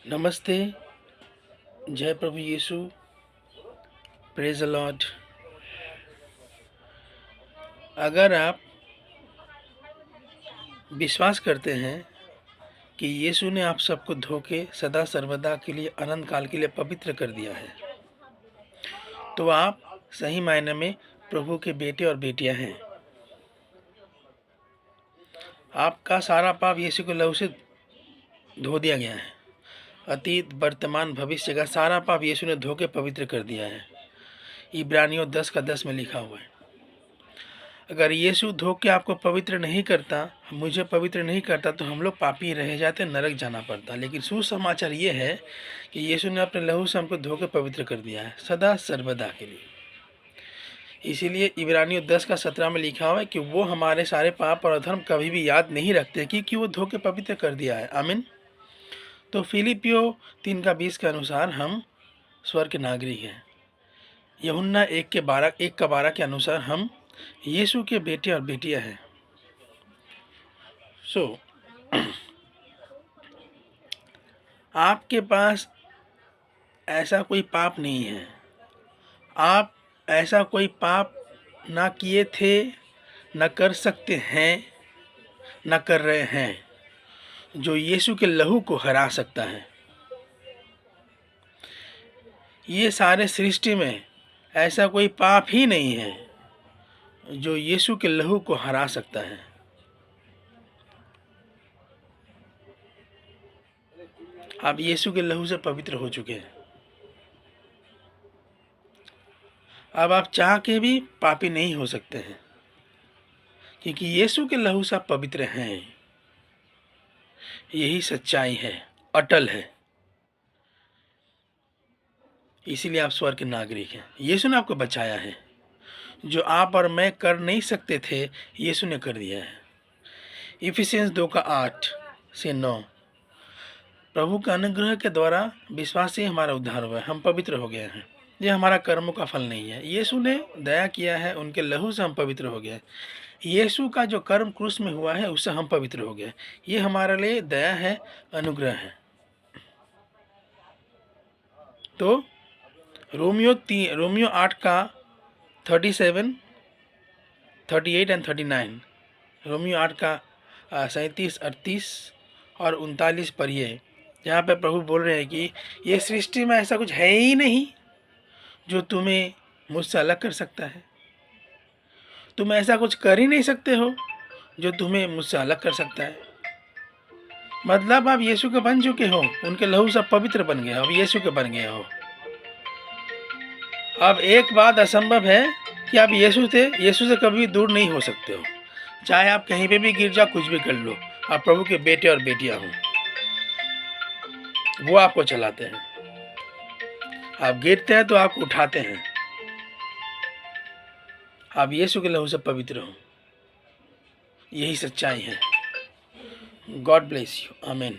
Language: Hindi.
नमस्ते, जय प्रभु यीशु, प्रेज द लॉर्ड। अगर आप विश्वास करते हैं कि यीशु ने आप सबको धोके सदा सर्वदा के लिए अनंत काल के लिए पवित्र कर दिया है, तो आप सही मायने में प्रभु के बेटे और बेटियां हैं। आपका सारा पाप यीशु के लहू से धो दिया गया है। अतीत, वर्तमान, भविष्य का सारा पाप यीशु ने धोके पवित्र कर दिया है। इब्रानियों 10:10 में लिखा हुआ है। अगर यीशु धोके आपको पवित्र नहीं करता, मुझे पवित्र नहीं करता, तो हम लोग पापी रह जाते, नरक जाना पड़ता। लेकिन सुसमाचार ये है कि यीशु ने अपने लहू से हमको धोके पवित्र कर दिया है सदा सर्वदा के लिए। इसीलिए इब्रानियों 10:17 में लिखा हुआ है कि वो हमारे सारे पाप और अधर्म कभी भी याद नहीं रखते, क्योंकि वो धोके पवित्र कर दिया है। आमीन। तो फिलिपियों 3:20 के अनुसार हम स्वर्ग के नागरिक हैं। यूहन्ना 1:12 के अनुसार हम यीशु के बेटे और बेटियां हैं। आपके पास ऐसा कोई पाप नहीं है। आप ऐसा कोई पाप ना किए थे, न कर सकते हैं, न कर रहे हैं, जो यीशु के लहू को हरा सकता है। ये सारे सृष्टि में ऐसा कोई पाप ही नहीं है जो यीशु के लहू को हरा सकता है। आप यीशु के लहू से पवित्र हो चुके हैं। अब आप चाह के भी पापी नहीं हो सकते हैं, क्योंकि यीशु के लहू से आप पवित्र हैं। यही सच्चाई है, अटल है। इसीलिए आप स्वर्ग के नागरिक हैं। यीशु ने आपको बचाया है। जो आप और मैं कर नहीं सकते थे, यीशु ने कर दिया है। इफिसियंस 2:8-9। प्रभु का अनुग्रह के द्वारा विश्वास से हमारा उद्धार हुआ है। हम पवित्र हो गए हैं। ये हमारा कर्मों का फल नहीं है। यीशु ने दया किया है, उनके लहू से हम पवित्र हो गए। यीशु का जो कर्म क्रूस में हुआ है, उससे हम पवित्र हो गए। ये हमारे लिए दया है, अनुग्रह है। तो रोमियो 8:37, 38 और 39, रोमियो 8:37, 38 और 39 पढ़िए। यहाँ पे प्रभु बोल रहे हैं कि ये सृष्टि में ऐसा कुछ है ही नहीं जो तुम्हें मुझसे अलग कर सकता है। तुम ऐसा कुछ कर ही नहीं सकते हो जो तुम्हें मुझसे अलग कर सकता है। मतलब आप यीशु के बन चुके हो, उनके लहू से पवित्र बन गए हो, अब यीशु के बन गए हो। अब एक बात असंभव है कि आप यीशु से कभी दूर नहीं हो सकते हो। चाहे आप कहीं पे भी गिर जाओ, कुछ भी कर लो, आप प्रभु के बेटे और बेटियां हो। वो आपको चलाते हैं। आप गिरते हैं तो आपको उठाते हैं। आप यीशु के लहू से पवित्र हो। यही सच्चाई है। God bless you. आमीन।